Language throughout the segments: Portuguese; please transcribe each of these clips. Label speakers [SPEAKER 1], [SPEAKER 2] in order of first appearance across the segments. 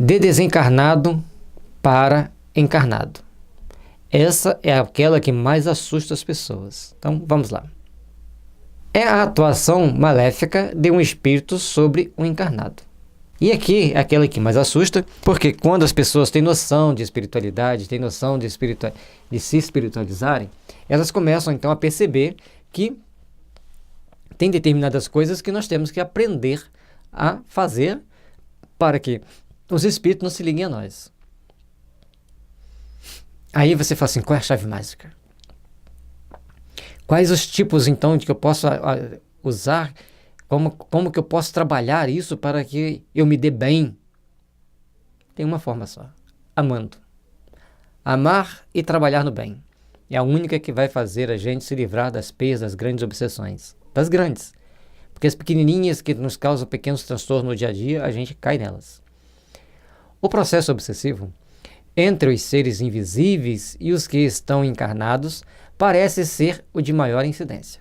[SPEAKER 1] De desencarnado para encarnado. Essa é aquela que mais assusta as pessoas. Então, vamos lá. É a atuação maléfica de um espírito sobre um encarnado. E aqui é aquela que mais assusta, porque quando as pessoas têm noção de espiritualidade, têm noção de se espiritualizarem, elas começam então a perceber que tem determinadas coisas que nós temos que aprender a fazer para que os espíritos não se liguem a nós. Aí você fala assim, qual é a chave mágica? Quais os tipos, então, de que eu posso usar? Como que eu posso trabalhar isso para que eu me dê bem? Tem uma forma só. Amando. Amar e trabalhar no bem. É a única que vai fazer a gente se livrar das peias, das grandes obsessões. Das grandes. Porque as pequenininhas que nos causam pequenos transtornos no dia a dia, a gente cai nelas. O processo obsessivo entre os seres invisíveis e os que estão encarnados parece ser o de maior incidência.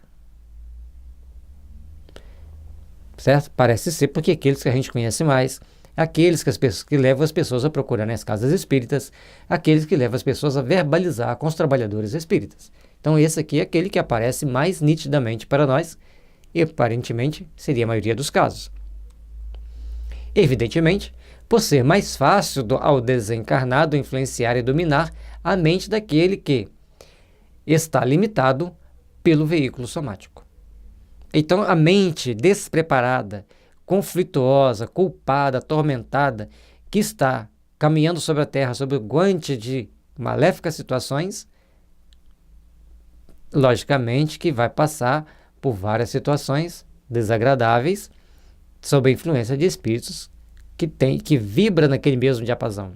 [SPEAKER 1] Certo? Parece ser porque aqueles que a gente conhece mais, aqueles que levam as pessoas a procurar nas casas espíritas, aqueles que levam as pessoas a verbalizar com os trabalhadores espíritas. Então esse aqui é aquele que aparece mais nitidamente para nós e aparentemente seria a maioria dos casos. Evidentemente, por ser mais fácil ao desencarnado influenciar e dominar a mente daquele que está limitado pelo veículo somático. Então, a mente despreparada, conflituosa, culpada, atormentada, que está caminhando sobre a Terra sob o guante de maléficas situações, logicamente que vai passar por várias situações desagradáveis sob a influência de espíritos que vibra naquele mesmo diapasão.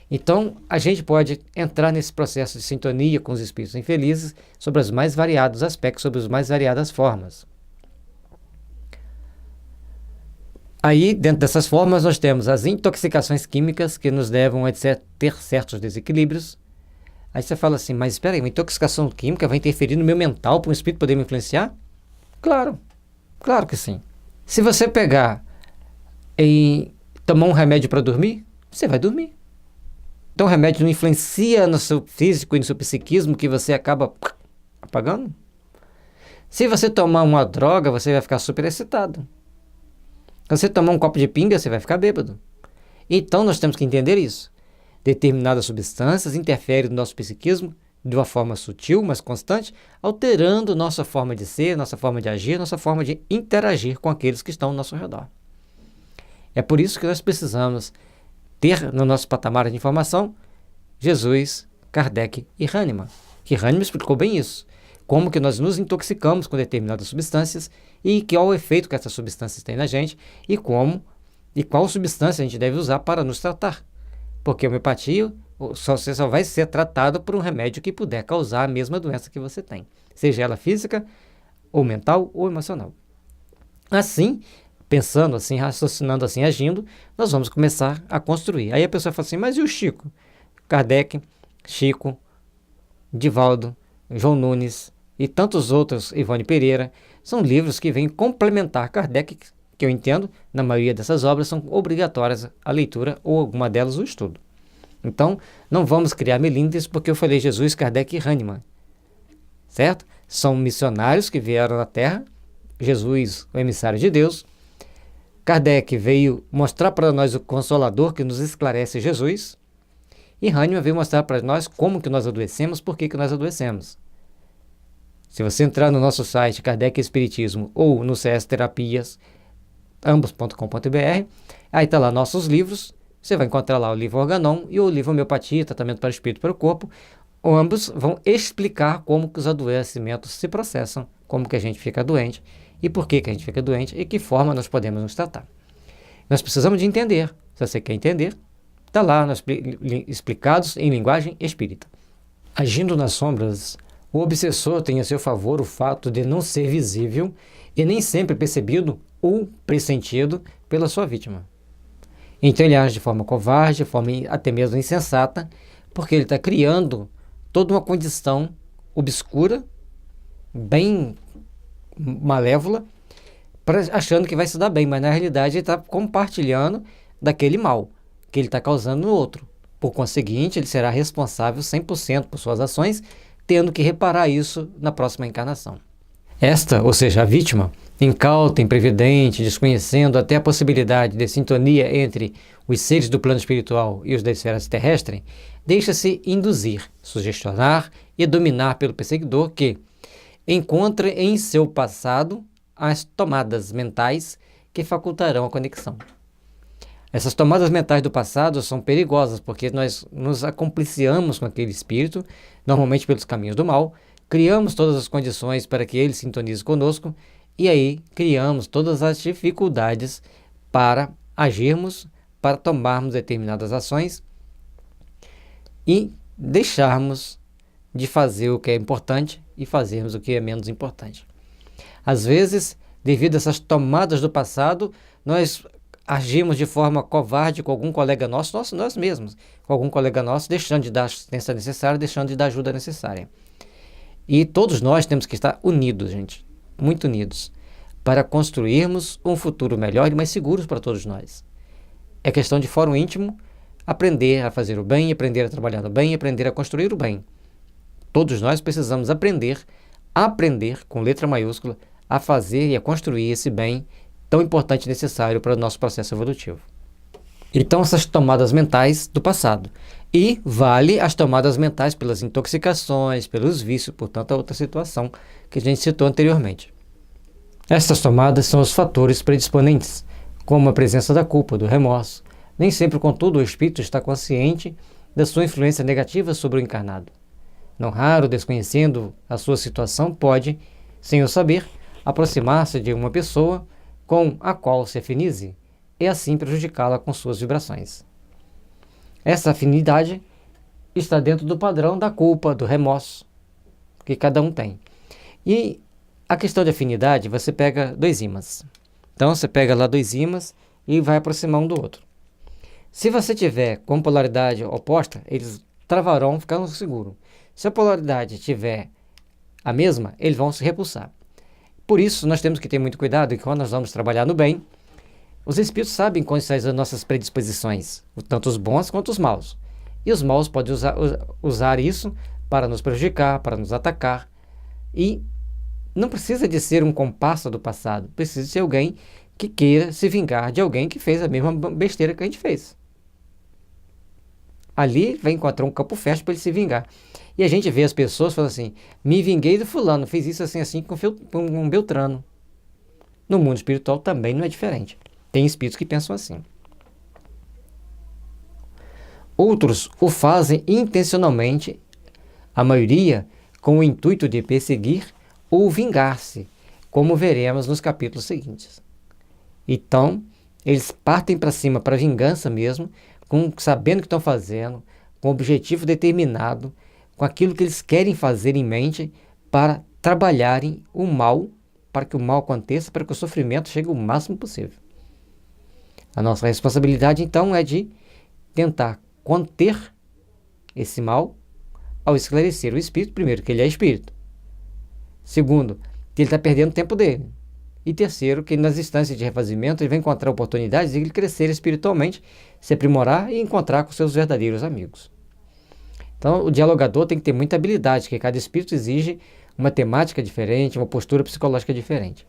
[SPEAKER 1] Então, a gente pode entrar nesse processo de sintonia com os espíritos infelizes sobre os mais variados aspectos, sobre as mais variadas formas. Aí, dentro dessas formas, nós temos as intoxicações químicas que nos levam a ter certos desequilíbrios. Aí você fala assim, mas espera aí, uma intoxicação química vai interferir no meu mental para um espírito poder me influenciar? Claro, claro que sim. Se você pegar e tomar um remédio para dormir, você vai dormir. Então o remédio não influencia no seu físico e no seu psiquismo que você acaba apagando? Se você tomar uma droga, você vai ficar super excitado. Se você tomar um copo de pinga, você vai ficar bêbado. Então nós temos que entender isso. Determinadas substâncias interferem no nosso psiquismo de uma forma sutil, mas constante, alterando nossa forma de ser, nossa forma de agir, nossa forma de interagir com aqueles que estão ao nosso redor. É por isso que nós precisamos ter no nosso patamar de informação Jesus, Kardec e Hahnemann. Que Hahnemann explicou bem isso. Como que nós nos intoxicamos com determinadas substâncias e qual o efeito que essas substâncias têm na gente e qual substância a gente deve usar para nos tratar. Porque a homeopatia, você só vai ser tratado por um remédio que puder causar a mesma doença que você tem. Seja ela física, ou mental, ou emocional. Assim, pensando assim, raciocinando assim, agindo, nós vamos começar a construir. Aí a pessoa fala assim, mas e o Chico? Kardec, Chico, Divaldo, João Nunes e tantos outros, Ivone Pereira, são livros que vêm complementar Kardec, que eu entendo, na maioria dessas obras são obrigatórias a leitura ou alguma delas o estudo. Então, não vamos criar melindres porque eu falei Jesus, Kardec e Hahnemann, certo? São missionários que vieram na Terra, Jesus, o emissário de Deus, Kardec veio mostrar para nós o Consolador que nos esclarece Jesus, e Hahnemann veio mostrar para nós como que nós adoecemos, por que nós adoecemos. Se você entrar no nosso site Kardec Espiritismo ou no CS Terapias, ambos.com.br, aí está lá nossos livros, você vai encontrar lá o livro Organon e o livro Homeopatia, Tratamento para o Espírito e para o Corpo, ambos vão explicar como que os adoecimentos se processam, como que a gente fica doente e por que a gente fica doente e que forma nós podemos nos tratar. Nós precisamos de entender, se você quer entender, está lá explicados em linguagem espírita. Agindo nas sombras, o obsessor tem a seu favor o fato de não ser visível e nem sempre percebido ou pressentido pela sua vítima. Então ele age de forma covarde, de forma até mesmo insensata, porque ele está criando toda uma condição obscura, bem malévola, achando que vai se dar bem, mas na realidade ele está compartilhando daquele mal que ele está causando no outro. Por conseguinte, ele será responsável 100% por suas ações, tendo que reparar isso na próxima encarnação. Esta, ou seja, a vítima, incauta, imprevidente, desconhecendo até a possibilidade de sintonia entre os seres do plano espiritual e os da esfera terrestre, deixa-se induzir, sugestionar e dominar pelo perseguidor que encontra em seu passado as tomadas mentais que facultarão a conexão. Essas tomadas mentais do passado são perigosas porque nós nos acompliciamos com aquele espírito, normalmente pelos caminhos do mal, criamos todas as condições para que ele sintonize conosco e aí criamos todas as dificuldades para agirmos, para tomarmos determinadas ações e deixarmos de fazer o que é importante e fazermos o que é menos importante. Às vezes, devido a essas tomadas do passado, nós agimos de forma covarde com algum colega nosso, nós mesmos, com algum colega nosso, deixando de dar assistência necessária, deixando de dar ajuda necessária. E todos nós temos que estar unidos, gente, muito unidos, para construirmos um futuro melhor e mais seguro para todos nós. É questão de fórum íntimo, aprender a fazer o bem, aprender a trabalhar no bem, aprender a construir o bem. Todos nós precisamos aprender com letra maiúscula, a fazer e a construir esse bem tão importante e necessário para o nosso processo evolutivo. Então, essas tomadas mentais do passado. E vale as tomadas mentais pelas intoxicações, pelos vícios, por tanta outra situação que a gente citou anteriormente. Estas tomadas são os fatores predisponentes, como a presença da culpa, do remorso. Nem sempre, contudo, o espírito está consciente da sua influência negativa sobre o encarnado. Não raro, desconhecendo a sua situação, pode, sem o saber, aproximar-se de uma pessoa com a qual se afinize e assim prejudicá-la com suas vibrações. Essa afinidade está dentro do padrão da culpa, do remorso que cada um tem. E a questão de afinidade, você pega dois ímãs. Então você pega lá dois ímãs e vai aproximar um do outro. Se você tiver com polaridade oposta, eles travarão, ficarão seguros. Se a polaridade tiver a mesma, eles vão se repulsar. Por isso, nós temos que ter muito cuidado que quando nós vamos trabalhar no bem, os espíritos sabem quais são as nossas predisposições, tanto os bons quanto os maus. E os maus podem usar isso para nos prejudicar, para nos atacar. E não precisa de ser um comparsa do passado, precisa ser alguém que queira se vingar de alguém que fez a mesma besteira que a gente fez. Ali vai encontrar um campo fértil para ele se vingar. E a gente vê as pessoas falando assim, me vinguei do fulano, fez isso assim com Beltrano. No mundo espiritual também não é diferente. Tem espíritos que pensam assim. Outros o fazem intencionalmente, a maioria com o intuito de perseguir ou vingar-se, como veremos nos capítulos seguintes. Então, eles partem para cima para vingança mesmo, sabendo o que estão fazendo, com um objetivo determinado, com aquilo que eles querem fazer em mente para trabalharem o mal, para que o mal aconteça, para que o sofrimento chegue o máximo possível. A nossa responsabilidade, então, é de tentar conter esse mal ao esclarecer o espírito, primeiro, que ele é espírito. Segundo, que ele está perdendo o tempo dele. E terceiro, que nas instâncias de refazimento ele vai encontrar oportunidades de ele crescer espiritualmente, se aprimorar e encontrar com seus verdadeiros amigos. Então, o dialogador tem que ter muita habilidade, porque cada espírito exige uma temática diferente, uma postura psicológica diferente.